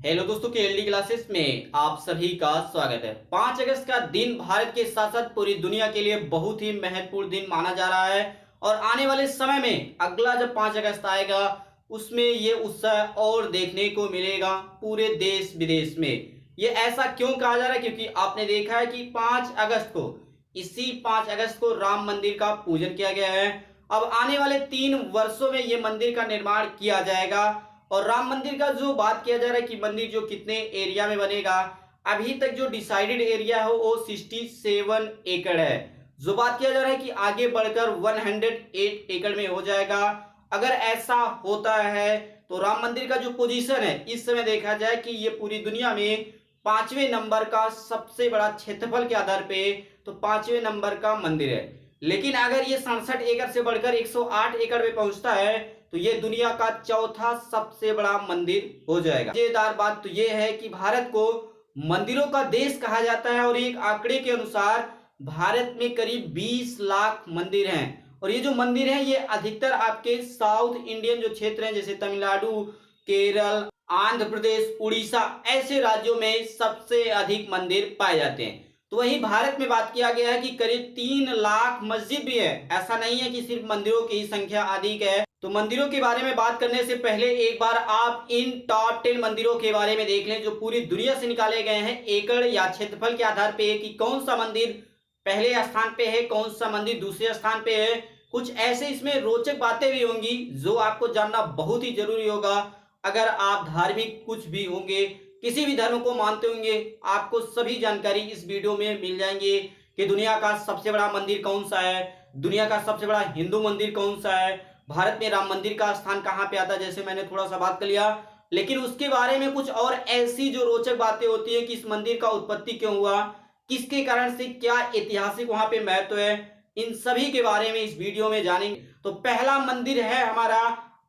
Hello दोस्तों, KLD classes में आप सभी का स्वागत है। 5 अगस्त का दिन भारत के साथ साथ पूरी दुनिया के लिए बहुत ही महत्वपूर्ण दिन माना जा रहा है और आने वाले समय में अगला जब 5 अगस्त आएगा उसमें ये उत्साह और देखने को मिलेगा पूरे देश विदेश में। ये ऐसा क्यों कहा जा रहा है? क्योंकि आपने देखा है कि 5 अगस्त को इसी 5 अगस्त को राम मंदिर का पूजन किया गया है। अब आने वाले 3 वर्षों में ये मंदिर का निर्माण किया जाएगा और राम मंदिर का जो बात किया जा रहा है कि मंदिर जो कितने एरिया में बनेगा, अभी तक जो डिसाइडेड एरिया है वो 67 एकड़ है। जो बात किया जा रहा है कि आगे बढ़कर 108 एकड़ में हो जाएगा। अगर ऐसा होता है तो राम मंदिर का जो पोजीशन है इस समय देखा जाए कि ये पूरी दुनिया में 5वें नंबर का सबसे बड़ा क्षेत्रफल के आधार पे तो 5वें नंबर का मंदिर है। लेकिन अगर ये 67 एकड़ से बढ़कर 108 एकड़ में पहुंचता है तो ये दुनिया का चौथा सबसे बड़ा मंदिर हो जाएगा। मजेदार बात तो ये है कि भारत को मंदिरों का देश कहा जाता है और एक आंकड़े के अनुसार भारत में करीब 20 लाख मंदिर हैं और ये जो मंदिर हैं ये अधिकतर आपके साउथ इंडियन जो क्षेत्र हैं जैसे तमिलनाडु, केरल, आंध्र प्रदेश, उड़ीसा ऐसे राज्यों में सबसे अधिक मंदिर पाए जाते हैं। तो वहीं भारत में बात किया गया है कि करीब 3 लाख मस्जिद भी है। ऐसा नहीं है कि सिर्फ मंदिरों की संख्या अधिक है। तो मंदिरों के बारे में बात करने से पहले एक बार आप इन टॉप 10 मंदिरों के बारे में देख लें जो पूरी दुनिया से निकाले गए हैं एकड़ या क्षेत्रफल के आधार पे कि कौन सा मंदिर पहले स्थान पे है, कौन सा मंदिर दूसरे स्थान पे है। कुछ ऐसे इसमें रोचक बातें भी होंगी जो आपको जानना बहुत ही जरूरी होगा। अगर आप धार्मिक कुछ भी होंगे, किसी भी धर्म को मानते होंगे, आपको सभी जानकारी इस वीडियो में मिल जाएंगे कि दुनिया का सबसे बड़ा मंदिर कौन सा है, दुनिया का सबसे बड़ा हिंदू मंदिर कौन सा है, भारत में राम मंदिर का स्थान कहां पे आता है, जैसे मैंने थोड़ा सा बात कर लिया। लेकिन उसके बारे में कुछ और ऐसी जो रोचक बातें होती है कि इस मंदिर का उत्पत्ति क्यों हुआ, किसके कारण से, क्या ऐतिहासिक वहां पे महत्व है, इन सभी के बारे में इस वीडियो में जानेंगे। तो पहला मंदिर है हमारा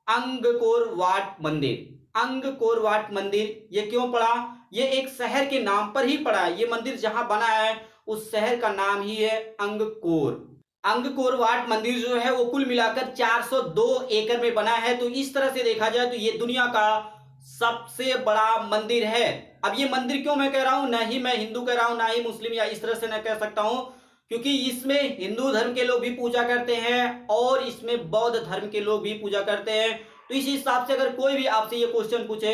अंगकोर वाट मंदिर। अंगकोर वाट मंदिर ये क्यों पड़ा? ये एक शहर के नाम पर ही पड़ा है। ये मंदिर जहां बना है उस शहर का नाम ही है अंगकोर। अंगकोर वाट मंदिर जो है वो कुल मिलाकर 402 एकड़ में बना है। तो इस तरह से देखा जाए तो ये दुनिया का सबसे बड़ा मंदिर है। अब ये मंदिर क्यों मैं कह रहा हूं, ना ही मैं हिंदू कह रहा हूं ना ही मुस्लिम, या इस तरह से मैं कह सकता हूं, क्योंकि इसमें हिंदू धर्म के लोग भी पूजा करते हैं और इसमें बौद्ध धर्म के लोग भी पूजा करते हैं। तो इस हिसाब से अगर कोई भी आपसे ये क्वेश्चन पूछे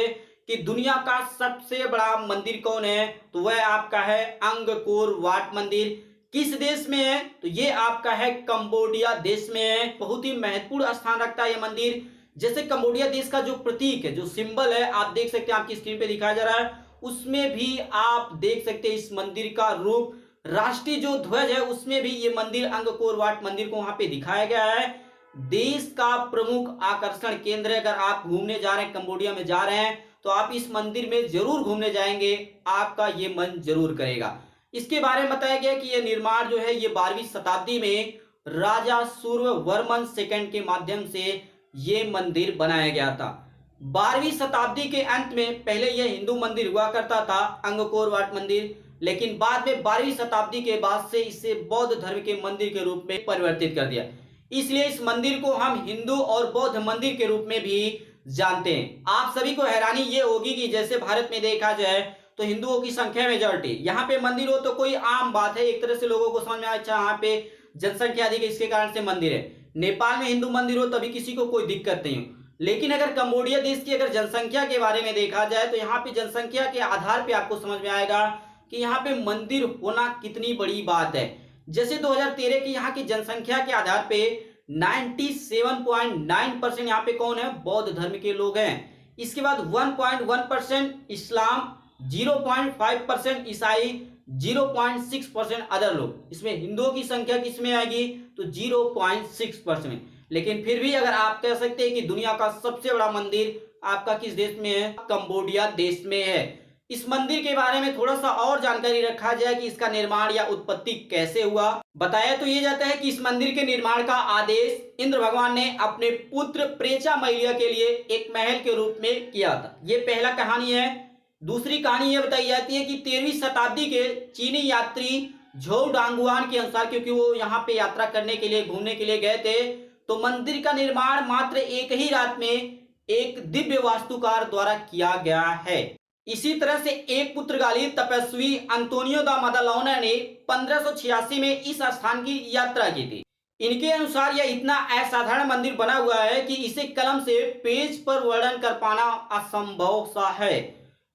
कि दुनिया का सबसे बड़ा मंदिर कौन है तो वह आपका है अंगकोर वाट मंदिर। किस देश में है? तो ये आपका है कंबोडिया देश में है। बहुत ही महत्वपूर्ण स्थान रखता है ये मंदिर। जैसे कंबोडिया देश का जो प्रतीक है, जो सिंबल है, आप देख सकते हैं, आपकी स्क्रीन पे दिखाया जा रहा है, उसमें भी आप देख सकते हैं इस मंदिर का रूप। राष्ट्रीय जो ध्वज है उसमें भी ये मंदिर अंगकोर वाट मंदिर को वहां पे दिखाया गया है। देश का प्रमुख आकर्षण केंद्र है। अगर आप घूमने जा रहे हैं, कंबोडिया में जा रहे हैं, तो आप इस मंदिर में जरूर घूमने जाएंगे, आपका ये मन जरूर करेगा। इसके बारे में बताया गया कि यह निर्माण जो है ये 12वीं शताब्दी में राजा सूर्यवर्मन सेकंड के माध्यम से ये मंदिर बनाया गया था। 12वीं शताब्दी के अंत में पहले यह हिंदू मंदिर हुआ करता था अंगकोर वाट मंदिर, लेकिन बाद में 12वीं शताब्दी के बाद से इसे बौद्ध धर्म के मंदिर के रूप में परिवर्तित कर दिया। इसलिए इस मंदिर को हम हिंदू और बौद्ध मंदिर के रूप में भी जानते हैं। आप सभी को हैरानी ये होगी कि जैसे भारत में देखा जाए तो हिंदुओं की संख्या मेजॉरिटी, यहाँ पे मंदिर हो तो कोई आम बात है, एक तरह से लोगों को समझ में अच्छा यहाँ पे जनसंख्या अधिक है इसके कारण से मंदिर है। नेपाल में हिंदू मंदिर हो तभी किसी को कोई दिक्कत नहीं हो। लेकिन अगर कंबोडिया देश की अगर जनसंख्या के बारे में देखा जाए तो यहाँ पे जनसंख्या के आधार पर आपको समझ में आएगा कि यहाँ पे मंदिर होना कितनी बड़ी बात है। जैसे 2013 की यहाँ की जनसंख्या के आधार पे 97.9% यहाँ पे कौन है? बौद्ध धर्म के लोग हैं। इसके बाद 1.1% इस्लाम, 0.5% ईसाई, 0.6% अदर लोग। इसमें हिंदुओं की संख्या किसमें आएगी? तो 0.6%। लेकिन फिर भी अगर आप कह सकते हैं कि दुनिया का सबसे बड़ा मंदिर आपका किस देश में है? कंबोडिया देश में है। इस मंदिर के बारे में थोड़ा सा और जानकारी रखा जाए कि इसका निर्माण या उत्पत्ति कैसे हुआ। बताया तो ये जाता है कि इस मंदिर के निर्माण का आदेश इंद्र भगवान ने अपने पुत्र प्रेचा मैया के लिए एक महल के रूप में किया था। ये पहला कहानी है। दूसरी कहानी ये बताई जाती है कि 13वीं शताब्दी के चीनी यात्री झोउ डांगुआन के अनुसार, क्योंकि वो यहाँ पे यात्रा करने के लिए, घूमने के लिए गए थे, तो मंदिर का निर्माण मात्र एक ही रात में एक दिव्य वास्तुकार द्वारा किया गया है। इसी तरह से एक पुर्तगाली तपस्वी अंतोनियो दा मदालौना ने 1586 में इस स्थान की यात्रा की थी। इनके अनुसार यह इतना असाधारण मंदिर बना हुआ है कि इसे कलम से पेज पर वर्णन कर पाना असंभव सा है।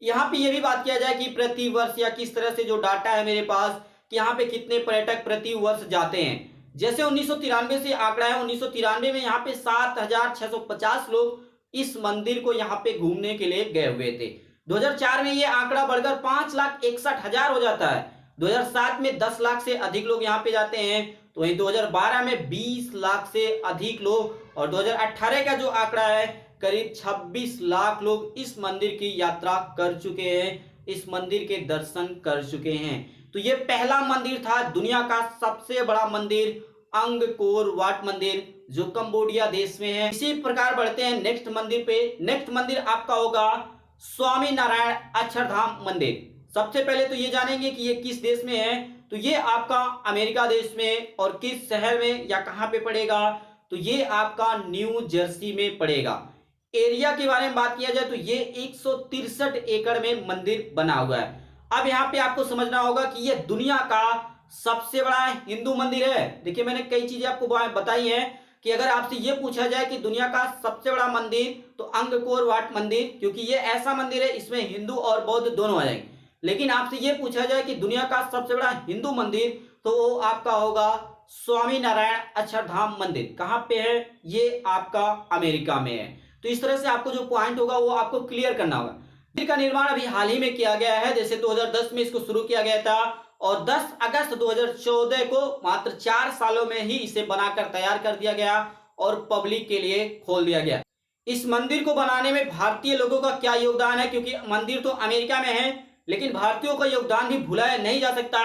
यहाँ पे यह भी बात किया जाए कि प्रति वर्ष या किस तरह से जो डाटा है मेरे पास कि यहाँ पे कितने पर्यटक प्रति वर्ष जाते हैं। जैसे 1993 से आंकड़ा है, 1993 में यहाँ पे 7650 लोग इस मंदिर को यहाँ पे घूमने के लिए गए हुए थे। 2004 में ये आंकड़ा बढ़कर 5,61,000 हो जाता है। 2007 में 10 लाख से अधिक लोग यहाँ पे जाते हैं, तो वहीं 2012 में 20 लाख से अधिक लोग और 2018 का जो आंकड़ा है करीब 26 लाख लोग इस मंदिर की यात्रा कर चुके हैं, इस मंदिर के दर्शन कर चुके हैं। तो ये पहला मंदिर था दुनिया का सबसे बड़ा मंदिर, अंगकोर वाट मंदिर, जो कंबोडिया देश में है। इसी प्रकार बढ़ते हैं नेक्स्ट मंदिर पे। नेक्स्ट मंदिर आपका होगा स्वामी नारायण अक्षरधाम मंदिर। सबसे पहले तो ये जानेंगे कि ये किस देश में है। तो ये आपका अमेरिका देश में, और किस शहर में या कहां पे पड़ेगा, तो ये आपका न्यू जर्सी में पड़ेगा। एरिया के बारे में बात किया जाए तो ये 163 एकड़ में मंदिर बना हुआ है। अब यहाँ पे आपको समझना होगा कि ये दुनिया का सबसे बड़ा हिंदू मंदिर है। देखिए मैंने कई चीजें आपको बताई हैं कि अगर आपसे ये पूछा जाए कि दुनिया का सबसे बड़ा मंदिर, तो अंगकोर वाट मंदिर, क्योंकि ये ऐसा मंदिर है इसमें हिंदू और बौद्ध दोनों आ जाएंगे। लेकिन आपसे ये पूछा जाए कि दुनिया का सबसे बड़ा हिंदू मंदिर, तो वो आपका होगा स्वामी नारायण अक्षरधाम मंदिर। कहां पे है? ये आपका अमेरिका में है। तो इस तरह से आपको जो पॉइंट होगा वो आपको क्लियर करना होगा। मंदिर का निर्माण अभी हाल ही में किया गया है, जैसे 2010 में इसको शुरू किया गया था और 10 अगस्त 2014 को मात्र 4 सालों में ही इसे बनाकर तैयार कर दिया गया और पब्लिक के लिए खोल दिया गया। इस मंदिर को बनाने में भारतीय लोगों का क्या योगदान है, क्योंकि मंदिर तो अमेरिका में है लेकिन भारतीयों का योगदान भी भुलाया नहीं जा सकता,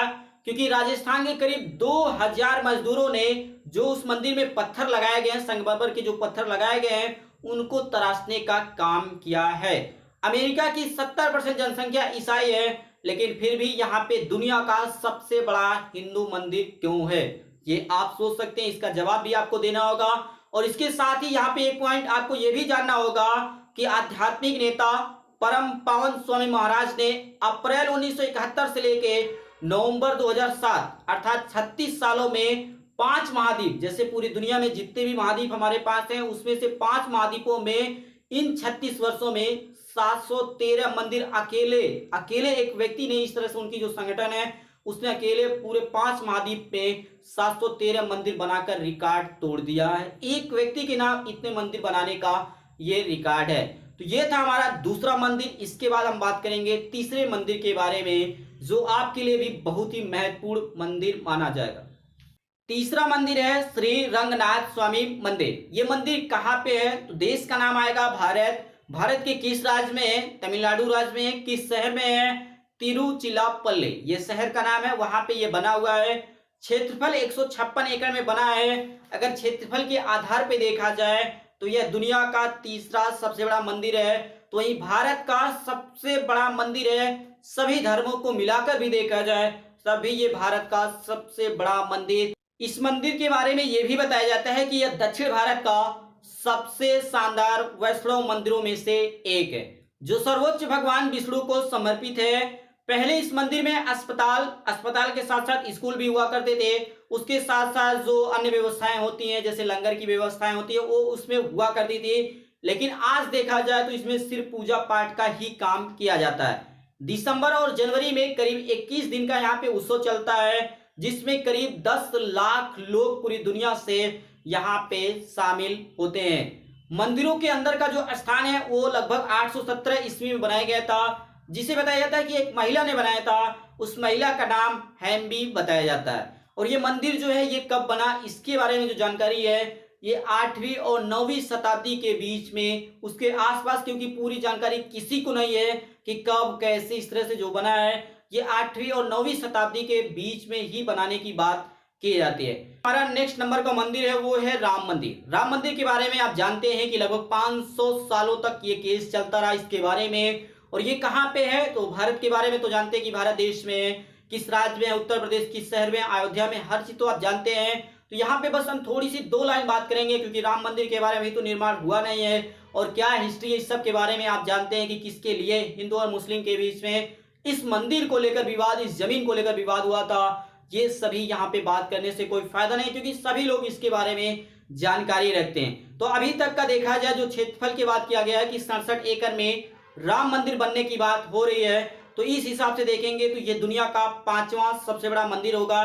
क्योंकि राजस्थान के करीब 2000 मजदूरों ने जो उस मंदिर में पत्थर लगाए गए हैं, संगमरमर के जो पत्थर लगाए गए हैं, उनको तराशने का काम किया है। अमेरिका की 70% जनसंख्या ईसाई है, लेकिन फिर भी यहाँ पे दुनिया का सबसे बड़ा हिंदू मंदिर क्यों है, ये आप सोच सकते हैं। इसका जवाब भी आपको देना होगा। और इसके साथ ही यहाँ पे एक पॉइंट आपको ये भी जानना होगा कि आध्यात्मिक नेता परम पावन स्वामी महाराज ने अप्रैल 1971 से लेके नवंबर 2007 अर्थात 36 सालों में 5 महाद्वीप, जैसे पूरी दुनिया में जितने भी महाद्वीप हमारे पास हैं उसमें से 5 महाद्वीपों में इन 36 वर्षों में 713 मंदिर अकेले एक व्यक्ति ने, इस तरह से उनकी जो संगठन है उसने अकेले पूरे 5 महाद्वीप में 713 मंदिर बनाकर रिकॉर्ड तोड़ दिया है। एक व्यक्ति के नाम इतने मंदिर बनाने का ये रिकॉर्ड है। तो ये था हमारा दूसरा मंदिर। इसके बाद हम बात करेंगे तीसरे मंदिर के बारे में, जो आपके लिए भी बहुत ही महत्वपूर्ण मंदिर माना जाएगा। तीसरा मंदिर है श्री रंगनाथ स्वामी मंदिर। ये मंदिर कहाँ पे है? तो देश का नाम आएगा भारत। भारत के किस राज्य में है? तमिलनाडु राज्य में है। किस शहर में है? तिरुचिरापल्ली, ये शहर का नाम है, वहां पे ये बना हुआ है। क्षेत्रफल 156 एकड़ में बना है। अगर क्षेत्रफल के आधार पे देखा जाए तो यह दुनिया का तीसरा सबसे बड़ा मंदिर है। तो वही भारत का सबसे बड़ा मंदिर है। सभी धर्मों को मिलाकर भी देखा जाए तभी ये भारत का सबसे बड़ा मंदिर। इस मंदिर के बारे में यह भी बताया जाता है कि यह दक्षिण भारत का सबसे शानदार वैष्णव मंदिरों में से एक है, जो सर्वोच्च भगवान विष्णु को समर्पित है। पहले इस मंदिर में अस्पताल के साथ साथ स्कूल भी हुआ करते थे। उसके साथ साथ जो अन्य व्यवस्थाएं होती हैं, जैसे लंगर की व्यवस्थाएं होती है, वो उसमें हुआ करती थी। लेकिन आज देखा जाए तो इसमें सिर्फ पूजा पाठ का ही काम किया जाता है। दिसंबर और जनवरी में करीब 21 दिन का यहाँ पे उत्सव चलता है, जिसमें करीब 10 लाख लोग पूरी दुनिया से यहाँ पे शामिल होते हैं। मंदिरों के अंदर का जो स्थान है वो लगभग 817 ईस्वी में बनाया गया था, जिसे बताया जाता है कि एक महिला ने बनाया था। उस महिला का नाम हेम्बी बताया जाता है। और ये मंदिर जो है ये कब बना, इसके बारे में जो जानकारी है ये 8वीं और 9वीं शताब्दी के बीच में, उसके आसपास, क्योंकि पूरी जानकारी किसी को नहीं है कि कब कैसे इस तरह से जो बना है। ये 8वीं और 9वीं शताब्दी के बीच में ही बनाने की बात की जाती है। हमारा नेक्स्ट नंबर का मंदिर है वो है राम मंदिर। राम मंदिर के बारे में आप जानते हैं कि लगभग 500 सालों तक ये केस चलता रहा इसके बारे में। और ये कहाँ पे है? तो भारत के बारे में तो जानते हैं कि भारत देश में किस राज्य में, उत्तर प्रदेश किस शहर में, अयोध्या में, हर चीज तो आप जानते हैं। तो यहाँ पे बस हम थोड़ी सी 2 लाइन बात करेंगे, क्योंकि राम मंदिर के बारे में तो निर्माण हुआ नहीं है और क्या हिस्ट्री है, इस सब के बारे में आप जानते हैं कि किसके लिए हिंदू और मुस्लिम के बीच में इस मंदिर को लेकर विवाद, इस जमीन को लेकर विवाद हुआ था। ये सभी यहाँ पे बात करने से कोई फायदा नहीं, क्योंकि सभी लोग इसके बारे में जानकारी रखते हैं। तो अभी तक का देखा जाए जो क्षेत्रफल की बात किया गया है कि 67 एकड़ में राम मंदिर बनने की बात हो रही है, तो इस हिसाब से देखेंगे तो ये दुनिया का 5वां सबसे बड़ा मंदिर होगा।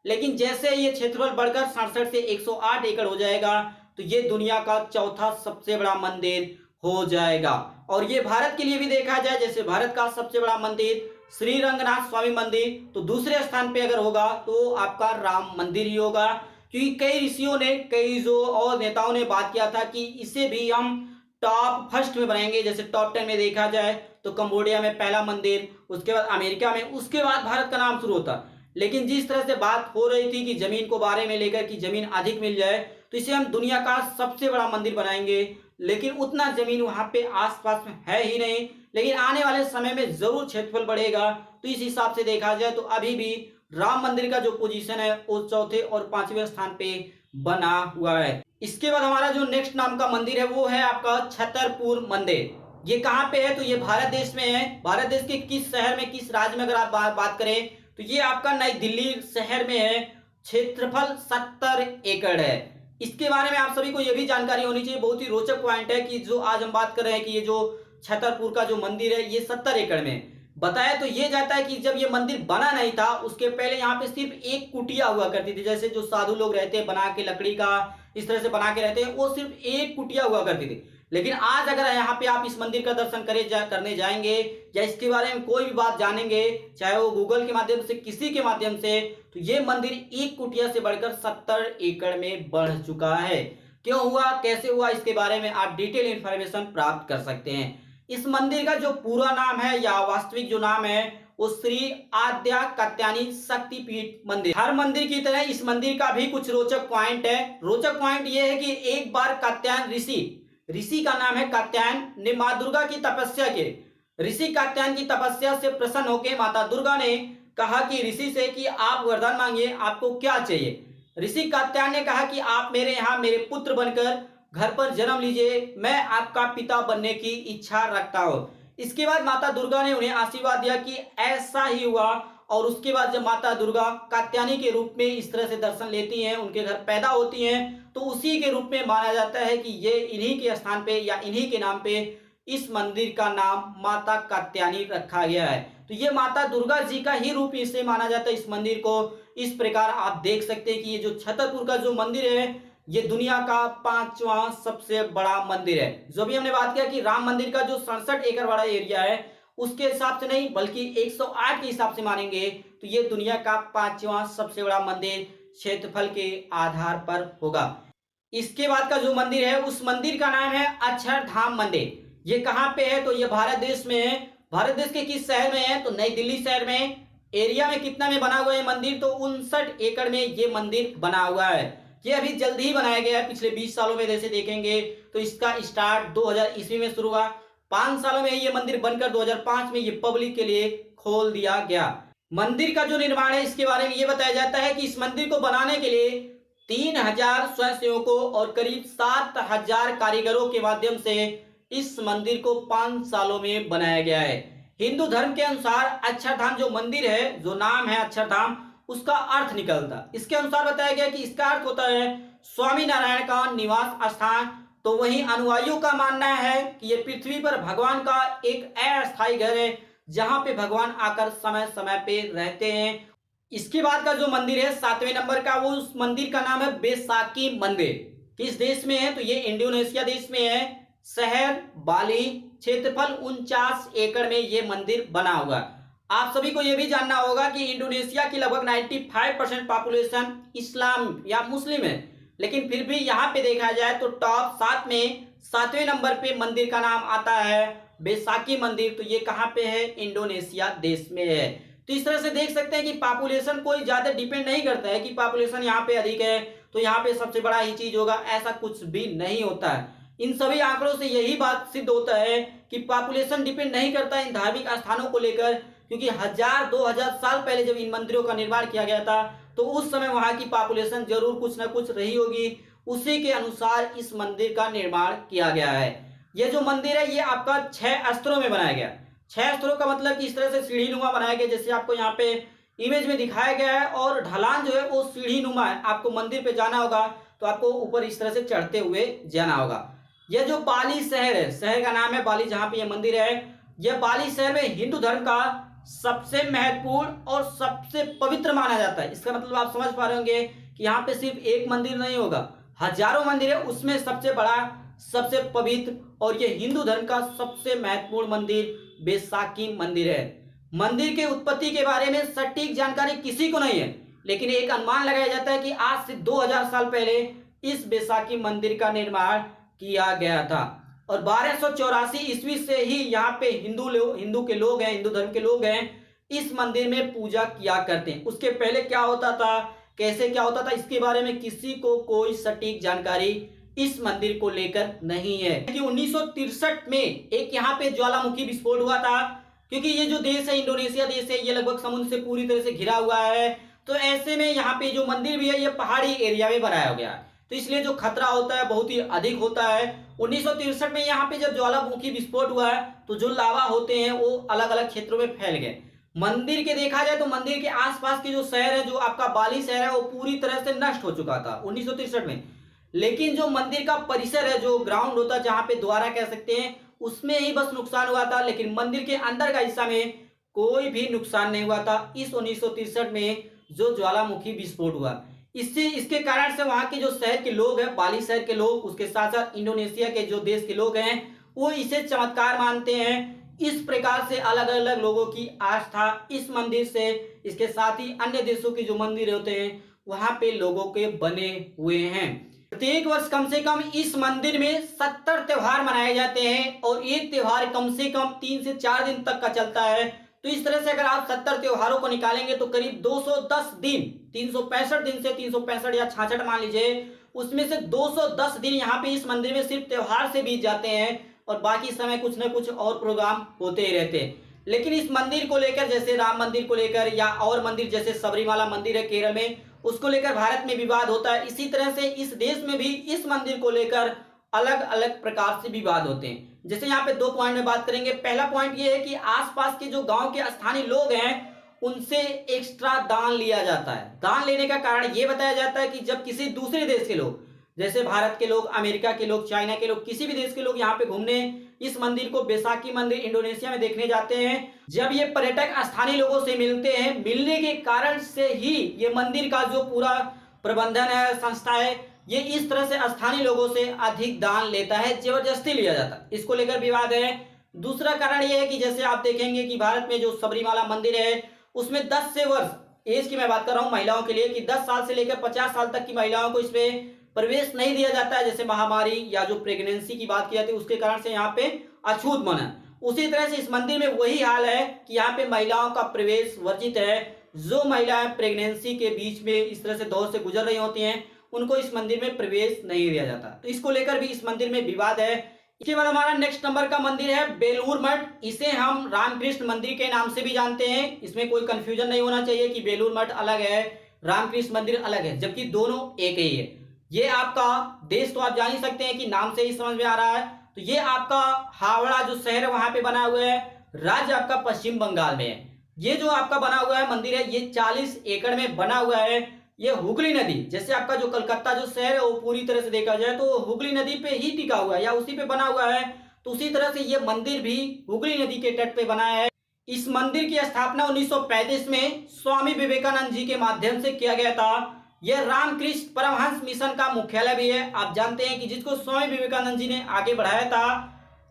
लेकिन जैसे ये क्षेत्रफल बढ़कर 67 से 108 एकड़ हो जाएगा तो ये दुनिया का 4था सबसे बड़ा मंदिर हो जाएगा। और ये भारत के लिए भी देखा जाए, जैसे भारत का सबसे बड़ा मंदिर श्री रंगनाथ स्वामी मंदिर, तो दूसरे स्थान पे अगर होगा तो आपका राम मंदिर ही होगा। क्योंकि कई ऋषियों ने, कई जो और नेताओं ने बात किया था कि इसे भी हम टॉप फर्स्ट में बनाएंगे। जैसे टॉप 10 में देखा जाए तो कंबोडिया में पहला मंदिर, उसके बाद अमेरिका में, उसके बाद भारत का नाम शुरू होता। लेकिन जिस तरह से बात हो रही थी कि जमीन को बारे में लेकर कि जमीन अधिक मिल जाए तो इसे हम दुनिया का सबसे बड़ा मंदिर बनाएंगे, लेकिन उतना जमीन वहां पे आसपास में है ही नहीं। लेकिन आने वाले समय में जरूर क्षेत्रफल बढ़ेगा। तो इस हिसाब से देखा जाए तो अभी भी राम मंदिर का जो पोजीशन है वो 4थे और 5वें स्थान पे बना हुआ है। इसके बाद हमारा जो नेक्स्ट नाम का मंदिर है वो है आपका छतरपुर मंदिर। ये कहाँ पे है? तो ये भारत देश में है। भारत देश के किस शहर में, किस राज्य में अगर आप बात करें तो ये आपका नई दिल्ली शहर में है। क्षेत्रफल 70 एकड़ है। इसके बारे में आप सभी को यह भी जानकारी होनी चाहिए, बहुत ही रोचक पॉइंट है कि जो आज हम बात कर रहे हैं कि ये जो छतरपुर का जो मंदिर है ये 70 एकड़ में बताया। तो ये जाता है कि जब ये मंदिर बना नहीं था उसके पहले यहाँ पे सिर्फ एक कुटिया हुआ करती थी। जैसे जो साधु लोग रहते हैं बना के, लकड़ी का इस तरह से बना के रहते हैं, वो सिर्फ एक कुटिया हुआ करती थी। लेकिन आज अगर यहाँ पे आप इस मंदिर का दर्शन करने जाएंगे या इसके बारे में कोई भी बात जानेंगे, चाहे वो गूगल के माध्यम से, किसी के माध्यम से, तो ये मंदिर एक कुटिया से बढ़कर 70 एकड़ में बढ़ चुका है। क्यों हुआ, कैसे हुआ, इसके बारे में आप डिटेल इंफॉर्मेशन प्राप्त कर सकते हैं। इस मंदिर का जो पूरा नाम है या वास्तविक जो नाम है वो श्री आद्या कात्यायनी शक्तिपीठ मंदिर। हर मंदिर की तरह इस मंदिर का भी कुछ रोचक पॉइंट है। रोचक पॉइंट ये है कि एक बार कात्यायन ऋषि का नाम है कात्यायन, ने माँ दुर्गा की तपस्या के, ऋषि कात्यायन की तपस्या से प्रसन्न होकर माता दुर्गा ने कहा कि ऋषि से कि आप वरदान मांगिए, आपको क्या चाहिए। ऋषि कात्यायन ने कहा कि आप मेरे यहाँ मेरे पुत्र बनकर घर पर जन्म लीजिए, मैं आपका पिता बनने की इच्छा रखता हूँ। इसके बाद माता दुर्गा ने उन्हें आशीर्वाद दिया कि ऐसा ही हुआ। और उसके बाद जब माता दुर्गा कात्यायनी के रूप में इस तरह से दर्शन लेती हैं, उनके घर पैदा होती हैं, तो उसी के रूप में माना जाता है कि ये इन्हीं के स्थान पे या इन्हीं के नाम पे इस मंदिर का नाम माता कात्यायनी रखा गया है। तो ये माता दुर्गा जी का ही रूप इसे माना जाता है इस मंदिर को। इस प्रकार आप देख सकते हैं कि ये जो छतरपुर का जो मंदिर है ये दुनिया का 5वां सबसे बड़ा मंदिर है। जो भी हमने बात किया कि राम मंदिर का जो 67 एकड़ बड़ा एरिया है उसके हिसाब से नहीं बल्कि 108 के हिसाब से मानेंगे तो ये दुनिया का 5वां सबसे बड़ा मंदिर क्षेत्रफल के आधार पर होगा। इसके बाद का जो मंदिर है उस मंदिर का नाम है अक्षरधाम मंदिर। ये कहाँ पे है? तो ये भारत देश में है। भारत देश के किस शहर में है? तो नई दिल्ली शहर में। एरिया में कितना में बना हुआ है मंदिर? तो 59 एकड़ में ये मंदिर बना हुआ है। ये अभी जल्दी ही बनाया गया है, पिछले 20 सालों में जैसे देखेंगे तो इसका स्टार्ट 2000 ईस्वी में शुरू हुआ। 5 सालों में ये मंदिर बनकर 2005 में ये पब्लिक के लिए खोल दिया गया। मंदिर का जो निर्माण है इसके बारे में ये बताया जाता है कि इस मंदिर को बनाने के लिए 3000 स्वयंसेवकों और करीब 7000 कारीगरों के माध्यम से इस मंदिर को 5 सालों में बनाया गया है। हिंदू धर्म के अनुसार अक्षरधाम जो मंदिर है, जो नाम है अक्षरधाम, उसका अर्थ निकलता। इसके अनुसार बताया गया कि इसका अर्थ होता है स्वामी नारायण का निवास स्थान। तो वहीं अनुयायियों का मानना है कि यह पृथ्वी पर भगवान का एक अस्थायी घर है जहां पे भगवान आकर समय समय पे रहते हैं। इसके बाद का जो मंदिर है 7वें नंबर का, वो उस मंदिर का नाम है बैसाकी मंदिर। किस देश में है? तो ये इंडोनेशिया देश में है। शहर बाली, क्षेत्रफल 49 एकड़ में ये मंदिर बना हुआ। आप सभी को यह भी जानना होगा कि इंडोनेशिया की लगभग 95% पॉपुलेशन इस्लाम या मुस्लिम है, लेकिन फिर भी यहाँ पे देखा जाए तो टॉप 7 में 7वें नंबर पे मंदिर का नाम आता है बैसाकी मंदिर। तो ये कहाँ पे है? इंडोनेशिया देश में है। तो इस तरह से देख सकते हैं कि पॉपुलेशन कोई ज्यादा डिपेंड नहीं करता है कि पॉपुलेशन यहाँ पे अधिक है तो यहाँ पे सबसे बड़ा ही चीज होगा, ऐसा कुछ भी नहीं होता है। इन सभी आंकड़ों से यही बात सिद्ध होता है कि पॉपुलेशन डिपेंड नहीं करता इन धार्मिक स्थानों को लेकर, क्योंकि 1000-2000 साल पहले जब इन मंदिरों का निर्माण किया गया था तो उस समय वहां की पॉपुलेशन जरूर कुछ ना कुछ रही होगी, उसी के अनुसार इस मंदिर का निर्माण किया गया है। ये जो मंदिर है ये आपका 6 स्तरों में बनाया गया। 6 स्तरों का मतलब कि इस तरह से सीढ़ीनुमा बनाया गया, जैसे आपको यहाँ पे इमेज में दिखाया गया है। और ढलान जो है वो सीढ़ीनुमा है। आपको मंदिर पे जाना होगा तो आपको ऊपर इस तरह से चढ़ते हुए जाना होगा। यह जो बाली शहर है, शहर का नाम है बाली, जहाँ पे यह मंदिर है, यह बाली शहर में हिंदू धर्म का सबसे महत्वपूर्ण और सबसे पवित्र माना जाता है। इसका मतलब आप समझ पा रहे होंगे कि यहाँ पे सिर्फ एक मंदिर नहीं होगा, हजारों मंदिर है, उसमें सबसे बड़ा, सबसे पवित्र और ये हिंदू धर्म का सबसे महत्वपूर्ण मंदिर बैसाखी मंदिर है। मंदिर के उत्पत्ति के बारे में सटीक जानकारी किसी को नहीं है, लेकिन एक अनुमान लगाया जाता है कि आज से 2000 साल पहले इस बैसाखी मंदिर का निर्माण किया गया था। और 1284 ईस्वी से ही यहाँ पे हिंदू के लोग हैं, हिंदू धर्म के लोग हैं, इस मंदिर में पूजा किया करते हैं। उसके पहले क्या होता था, कैसे क्या होता था, इसके बारे में किसी को कोई सटीक जानकारी इस मंदिर को लेकर नहीं है। कि 1963 में एक यहाँ पे ज्वालामुखी विस्फोट हुआ था, क्योंकि ये जो देश है, इंडोनेशिया देश है, ये लगभग समुद्र से पूरी तरह से घिरा हुआ है। तो ऐसे में यहाँ पे जो मंदिर भी है ये पहाड़ी एरिया में बनाया गया है, तो इसलिए जो खतरा होता है बहुत ही अधिक होता है। 1963 में यहाँ पे जब ज्वालामुखी विस्फोट हुआ है तो जो लावा होते हैं वो अलग अलग क्षेत्रों में फैल गए। मंदिर के देखा जाए तो मंदिर के आसपास के जो शहर है, जो आपका बाली शहर है, वो पूरी तरह से नष्ट हो चुका था 1963 में। लेकिन जो मंदिर का परिसर है, जो ग्राउंड होता है, जहाँ पे द्वारा कह सकते हैं, उसमें ही बस नुकसान हुआ था। लेकिन मंदिर के अंदर का हिस्सा में कोई भी नुकसान नहीं हुआ था इस 1963 में जो ज्वालामुखी विस्फोट हुआ। इसके कारण से वहां के जो शहर के लोग हैं, बाली शहर के लोग, उसके साथ साथ इंडोनेशिया के जो देश के लोग हैं, वो इसे चमत्कार मानते हैं। इस प्रकार से अलग अलग लोगों की आस्था इस मंदिर से, इसके साथ ही अन्य देशों के जो मंदिर होते हैं वहां पे लोगों के बने हुए हैं। प्रत्येक वर्ष कम से कम इस मंदिर में 70 त्योहार मनाए जाते हैं और एक त्योहार कम से कम 3 से 4 दिन तक का चलता है। तो इस तरह से अगर आप 70 त्योहारों को निकालेंगे तो करीब 210 दिन, 365 दिन से 365 या 66 मान लीजिए, उसमें से 210 दिन यहाँ पे इस मंदिर में सिर्फ त्योहार से बीत जाते हैं और बाकी समय कुछ न कुछ और प्रोग्राम होते ही रहते हैं। लेकिन इस मंदिर को लेकर, जैसे राम मंदिर को लेकर या और मंदिर जैसे सबरीमाला मंदिर है केरल में, उसको लेकर भारत में विवाद होता है। इसी तरह से इस देश में भी इस मंदिर को लेकर अलग अलग प्रकार से विवाद होते हैं। जैसे यहाँ पे 2 पॉइंट में बात करेंगे। पहला पॉइंट ये है कि आसपास के जो गांव के स्थानीय लोग हैं उनसे एक्स्ट्रा दान लिया जाता है। दान लेने का कारण ये बताया जाता है कि जब किसी दूसरे देश के लोग, जैसे भारत के लोग, अमेरिका के लोग, चाइना के लोग, किसी भी देश के लोग यहाँ पे घूमने इस मंदिर को, बैसाखी मंदिर इंडोनेशिया में देखने जाते हैं, जब ये पर्यटक स्थानीय लोगों से मिलते हैं, मिलने के कारण से ही ये मंदिर का जो पूरा प्रबंधन है, संस्था है, ये इस तरह से स्थानीय लोगों से अधिक दान लेता है, जबरदस्ती लिया जाता है। इसको लेकर विवाद है। दूसरा कारण यह है कि जैसे आप देखेंगे कि भारत में जो सबरीमाला मंदिर है उसमें 10 से वर्ष एज की मैं बात कर रहा हूं महिलाओं के लिए, कि 10 साल से लेकर 50 साल तक की महिलाओं को इसमें प्रवेश नहीं दिया जाता है। जैसे महामारी या जो प्रेगनेंसी की बात की जाती है उसके कारण से यहाँ पे अछूत मना। उसी तरह से इस मंदिर में वही हाल है कि यहाँ पे महिलाओं का प्रवेश वर्जित है। जो महिलाएं प्रेगनेंसी के बीच में इस तरह से दौर से गुजर रही होती हैं उनको इस मंदिर में प्रवेश नहीं दिया जाता। तो इसको लेकर भी इस मंदिर में विवाद है। इसके बाद हमारा नेक्स्ट नंबर का मंदिर है बेलूर मठ। इसे हम रामकृष्ण मंदिर के नाम से भी जानते हैं। इसमें कोई कंफ्यूजन नहीं होना चाहिए कि बेलूर मठ अलग है, रामकृष्ण मंदिर अलग है, जबकि दोनों एक ही है। ये आपका देश तो आप जान ही सकते हैं कि नाम से ही समझ में आ रहा है। तो ये आपका हावड़ा जो शहर है वहां पे बना हुआ है। राज्य आपका पश्चिम बंगाल में है। ये जो आपका बना हुआ है मंदिर है ये 40 एकड़ में बना हुआ है। ये हुगली नदी, जैसे आपका जो कलकत्ता जो शहर है वो पूरी तरह से देखा जाए तो हुगली नदी पे ही टिका हुआ है या उसी पे बना हुआ है। तो उसी तरह से ये मंदिर भी हुगली नदी के तट पे बना है। इस मंदिर की स्थापना 1935 में स्वामी विवेकानंद जी के माध्यम से किया गया था। यह रामकृष्ण परमहंस मिशन का मुख्यालय भी है। आप जानते हैं कि जिसको स्वामी विवेकानंद जी ने आगे बढ़ाया था।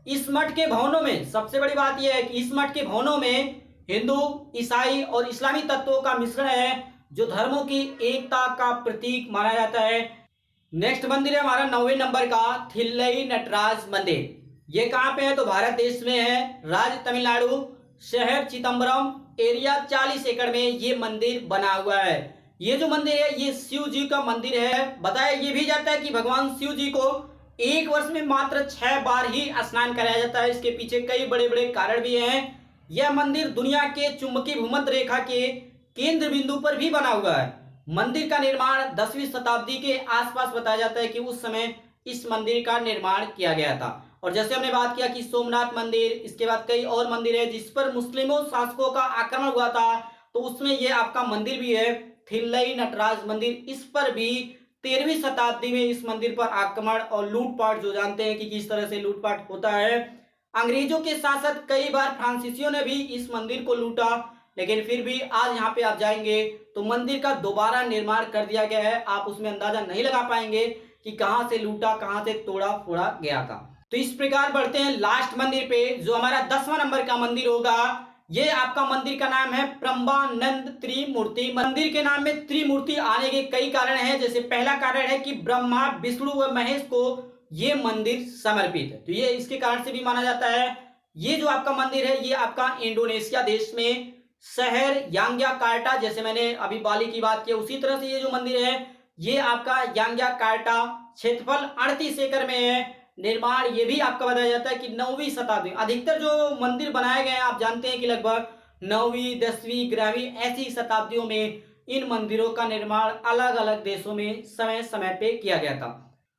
इस मठ के भवनों में सबसे बड़ी बात यह है कि इस मठ के भवनों में हिंदू, ईसाई और इस्लामी तत्वों का मिश्रण है, जो धर्मों की एकता का प्रतीक माना जाता है। नेक्स्ट मंदिर है हमारा 9वें नंबर का थिल्लई नटराज मंदिर। ये कहाँ पे है तो भारत देश में है, राज्य तमिलनाडु, शहर चिदम्बरम, एरिया 40 एकड़ में ये मंदिर बना हुआ है। ये जो मंदिर है ये शिव जी का मंदिर है। बताया ये भी जाता है कि भगवान शिव जी को एक वर्ष में मात्र 6 बार ही स्नान कराया जाता है। इसके पीछे कई बड़े बड़े कारण भी हैं। यह मंदिर दुनिया के चुंबकीय भूमध्य रेखा के केंद्र बिंदु पर भी बना हुआ है। मंदिर का निर्माण 10वीं शताब्दी के आसपास बताया जाता है कि उस समय इस मंदिर का निर्माण किया गया था। और जैसे हमने बात किया कि सोमनाथ मंदिर, इसके बाद कई और मंदिर है जिस पर मुस्लिमों शासकों का आक्रमण हुआ था, तो उसमें ये आपका मंदिर भी है थिल्लई नटराज मंदिर। इस पर भी 13वीं शताब्दी में इस मंदिर पर आक्रमण और लूटपाट, जो जानते हैं कि किस तरह से लूटपाट होता है। अंग्रेजों के साथ साथ कई बार फ्रांसीसियों ने भी इस मंदिर को लूटा, लेकिन फिर भी आज यहाँ पे आप जाएंगे तो मंदिर का दोबारा निर्माण कर दिया गया है। आप उसमें अंदाजा नहीं लगा पाएंगे कि कहां से लूटा, कहां से तोड़ा फोड़ा गया था। तो इस प्रकार बढ़ते हैं लास्ट मंदिर पे, जो हमारा 10वां नंबर का मंदिर होगा। ये आपका मंदिर का नाम है ब्रह्मानंद त्रिमूर्ति। मंदिर के नाम में त्रिमूर्ति आने के कई कारण हैं। जैसे पहला कारण है कि ब्रह्मा, विष्णु व महेश को ये मंदिर समर्पित है, तो ये इसके कारण से भी माना जाता है। ये जो आपका मंदिर है ये आपका इंडोनेशिया देश में शहर यांग्याकार्टा, जैसे मैंने अभी बाली की बात की उसी तरह से ये जो मंदिर है ये आपका यांग्याकार्टा, क्षेत्रफल 38 एकड़ में है। निर्माण ये भी आपका बताया जाता है कि 9वीं शताब्दी। अधिकतर जो मंदिर बनाए गए हैं आप जानते हैं कि लगभग 9वीं, 10वीं, 11वीं ऐसी शताब्दियों में इन मंदिरों का निर्माण अलग अलग देशों में समय समय पे किया गया था।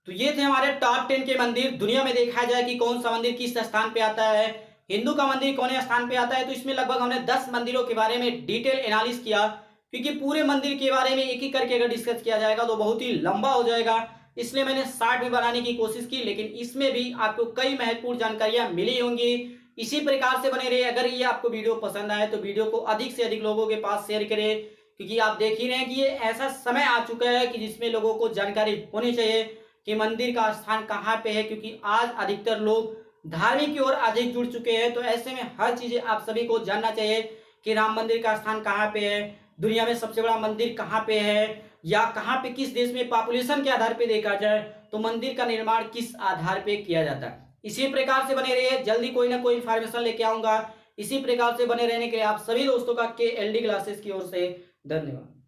तो ये थे हमारे टॉप 10 के मंदिर। दुनिया में देखा जाए कि कौन सा मंदिर किस स्थान पे आता है, हिंदू का मंदिर कौन स्थान पे आता है, तो इसमें लगभग हमने 10 मंदिरों के बारे में डिटेल एनालिसिस किया। क्योंकि पूरे मंदिर के बारे में एक एक करके अगर डिस्कस किया जाएगा तो बहुत ही लंबा हो जाएगा, इसलिए मैंने 60 में बनाने की कोशिश की, लेकिन इसमें भी आपको कई महत्वपूर्ण जानकारियां मिली होंगी। इसी प्रकार से बने रहिए। अगर ये आपको वीडियो पसंद आए तो वीडियो को अधिक से अधिक लोगों के पास शेयर करें, क्योंकि आप देख ही रहे हैं कि ये ऐसा समय आ चुका है कि जिसमें लोगों को जानकारी होनी चाहिए कि मंदिर का स्थान कहाँ पे है। क्योंकि आज अधिकतर लोग धार्मिक की ओर अधिक जुड़ चुके हैं, तो ऐसे में हर चीजें आप सभी को जानना चाहिए कि राम मंदिर का स्थान कहाँ पे है, दुनिया में सबसे बड़ा मंदिर कहाँ पे है, या कहाँ पे किस देश में पॉपुलेशन के आधार पे देखा जाए तो मंदिर का निर्माण किस आधार पे किया जाता है। इसी प्रकार से बने रहिए, जल्दी कोई ना कोई इन्फॉर्मेशन लेके आऊंगा। इसी प्रकार से बने रहने के लिए आप सभी दोस्तों का KLD क्लासेस की ओर से धन्यवाद।